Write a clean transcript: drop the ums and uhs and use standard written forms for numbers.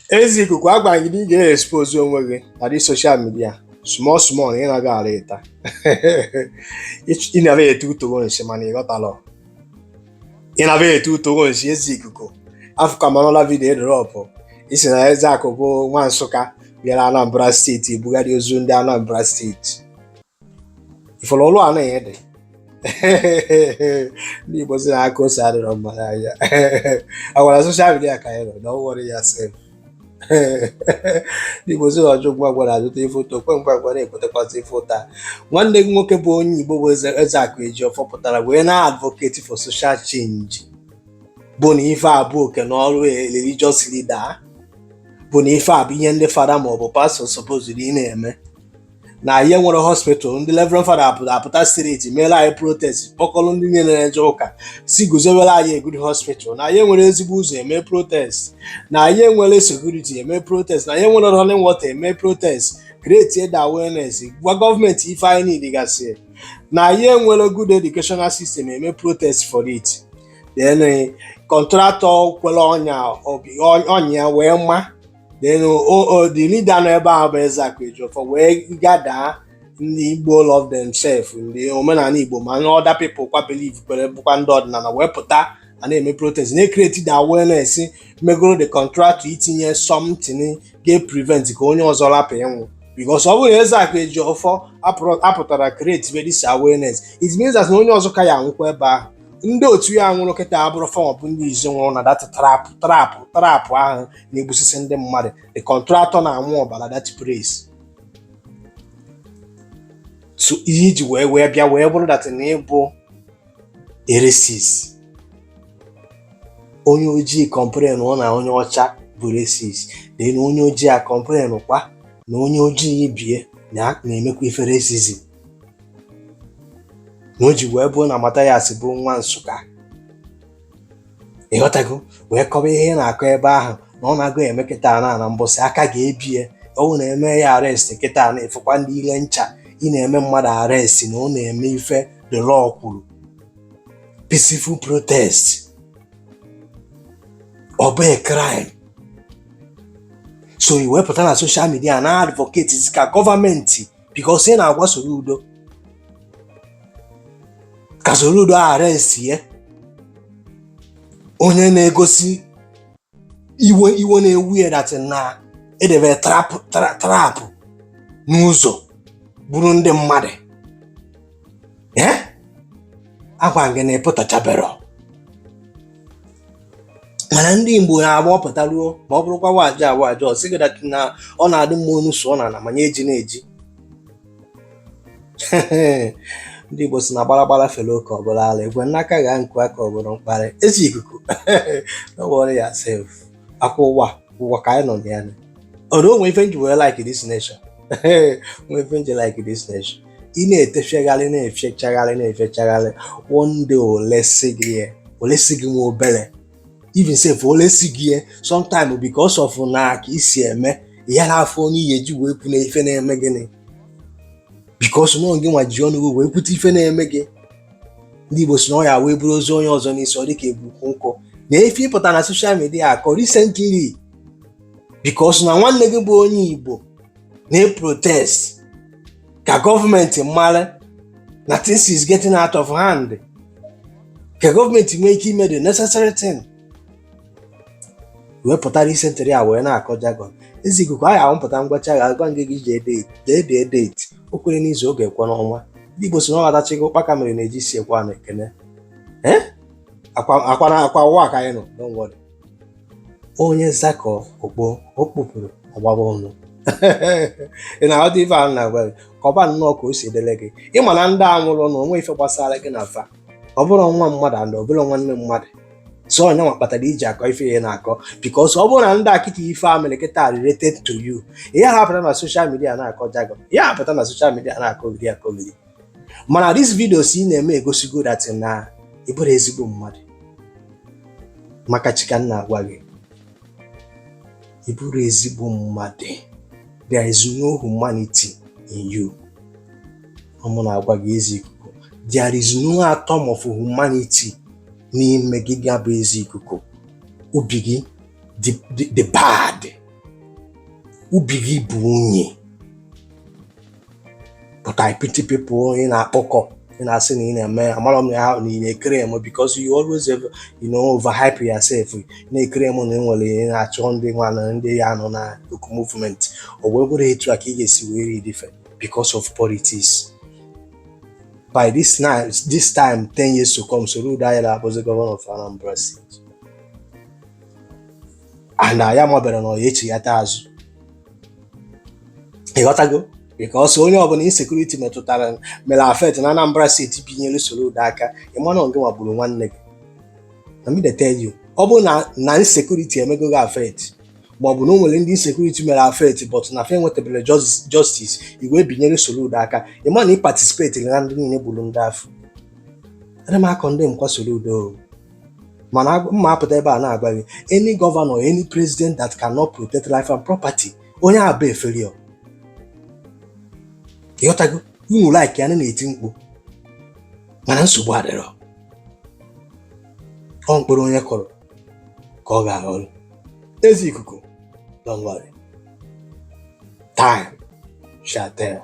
Eze Ikuku agwa gị ga-expose onwe gị na dị social media small na ị na-aga ala ịta ị na-aba etu utoro nsi mana ịghọtala ị na-aba etu utoro nsi Eze Ikuku afụka manụla vidiyo edorọpụ isi na Ezeaku bụ nwa Nsụka bịara Anambra steeti ebugharị ozu ndị Anambra steeti ifọrọ ọlụ a na-enye dị ndị Igbo si na aka ose adịrọ mma n'anya agwara social media ka anyị nọ na ọwụrụ ya sef ndị Igbo si na ọjọọ mgbe gwara azụta ife ụtọ kwe mgbe gwara ekwetekwasị ife ụta nwanne gị nwoke bụ onye Igbo bụ Ezeaku Ejiofor pụtara wee na-advocate for social change bụ na ife a bụ oke n'ọrụ religious leader bụ na ife a bụ ihe ndị fada maọbụ pastọ supposed ị na-eme na ihe nwere hospital ndị Reverend Fada apụta steeti meela anyị protest kpọkọrọ ndị niile na-eje ụka si guzobere anyị a good hospital na ihe nwere ezigbo ụzọ eme protest na ihe nwere security eme protest na ihe nwere running water eme protest create the awareness gwa gọọmenti ife anyị need gasị na ihe nwere good educational system eme protest for it then contractor kwere ọnya wee ma then the leader nọ ebe ahụ bụ Ezeaku Ejiofor wee gada ndị Igbo love themselves ndị omenala Igbo ma na other people kwa believe kwere bụkwa ndị ọdịnala wee pụta a na-eme protest na-ekreti the awareness megoro the contractor itinye something ga-prevent ka onye ọzọ rapụ ịnwụ because ọ bụrụ na Ezeaku Ejiofor apụtara create this awareness it means that na onye ọzọ ka ya anwụkwa ebe ahụ ndị otu ya nwụrụ kịta abụrụ fọm bụ ndị izi nwụrụ na dat trapụ ahụ na-egbusisi ndị mmadụ the contractor na-anwụ ọbara that praise so ihe iji wee bịa wee bụrụ dat na ịbụ racist onye ojii complain na onye ọcha bụ racist na onye ojii a complain kwa na onye ojii ibie na-emekwa ife racism na o ji wee bụ na Mathias bụ nwa Nsụka ịghọtago wee kọba ihe na-akọ ebe ahụ na ọ na-agụ eme kịta na mbọsị aka ga-ebie ọ na-eme ya arrest kịta na-efekwa ndị ile ncha ị na-eme mmadụ arrest na ọ na-eme ife the law kwuru peaceful protest ọ bụ a crime so i wepụta na social media na advocate ka gọọmenti because ị na-agbasoro udo ka soro udo arrest ye onye na-egosi iwe na-ewu ya dat na edebe trapụ n'ụzọ bụrụ ndị mmadụ agwa gị na ịpụtachabero mana ndị Igbo na-agba ọpụtaruo ma ọ bụrụkwa waji sị gị dat na ọ na-adị mma onu so na manya eji na-eji ndị Igbo si na gbaragbara felo ka ọ bụla ala egwe n'aka ga nkụ aka ọ bụrụ mkparị Eze Ikuku no worry yourself akwa ụwa ka anyị nọ na ya ọrụ onwe ife nji wee like this nation onwe ife nji like this nation ị na-etefegharị na-efechagharị one day olesi gị nwa obere even sef olesi gị sometime because of na ka isi eme ya na-afọ onye ihe ji wee kwu na ife na-eme gịnị because no gị nwa ji ọnụ wee kwute ife na-eme gị ndị Igbo si na ọ ya wee bụrụ ozi onye ọzọ n'isi ọ dịka egbukwu nkụ na efe ịpụta na social media akọ recently because na nwanne gị bụ onye Igbo na-protest ka gọọmenti mara na things is getting out of hand ka gọọmenti nwee ike ime the necessary thing wee pụta recently a wee na-akọ jargon Eze Ikuku anyị ahụpụta ngwacha ga-agwa ngị gị ji date o kwere n'izu oge ekwe n'ọnwa ndị Igbo si na ọ ghatachighị ụkpaka mere na-eji si ekwe na ekene akwa ụwa ka anyị nọ n'ụwa onye Zakọ okpo okpupụrụ ọgbaba ọnụ ị na-aghọta ife ahụ na-agwa gị ka ọba nnọọ ka o si edele gị ịma na ndị a nwụrụ na onwe ife gbasara gị na fa ọ bụrụ nwa mmadụ and ọ bụrụ nwanne mmadụ so onye nwa kpatara iji akọ ife ihe na-akọ because ọ bụrụ na ndị akịta ife a mere kịta related to you ihe hapụta na social media na-akọ jargon ihe hapụta na social media na-akọgiri mana this videos ị na-eme egosigo that na ị bụrụ ezigbo mmadụ maka chika na-agwa gị ị bụrụ ezigbo mmadụ there is no humanity in you ọmụ na-agwa gị Eze Ikuku there is no atom of humanity n'ime gị ga bụ Eze Ikuku obi gị the bad ubi gị bụ unyi, but I pity people in akpọkọ in asị na ị na-eme amara m na ị na-ekere emo because you always have, overhype yourself, na-ekere emo na enwere na-achọ ndị nwa na ndị ya nọ na oku movement o wee bụrụ etu a ka ị ga-esi were different because of politics. By this time 10 years to come, Soludo Ayala was the governor of Anambra State. And I am better no echi yata azụ. Ị ghọtago? Because onye ọbụla insecurity metụtara mere affect na Anambra State binyere Soludo aka, ịmana ọ gịnwa gburu nwanne gị. Let me tell you, ọ bụ na insecurity emego gị affect, ma ọ bụ na o nwere ndị insecurity mere affect but na fe enwetabele justice iwe binyere Soludo aka, ịmana ị participate na ndị niile gburu ndị afọ. Ana m akọndem kwa Soludo. Mana mma apụta ebe a na-agwa gị, any governor, any president that cannot protect life and property, onye a bụ failure. Ịghọtago? Unu like ya na-eti mkpu, mana nsogbu adịrọ. Ọ mkpụrụ onye kọrọ ka ọ ga-aghọrọ. Eze Ikuku, don't worry. Time shall tell.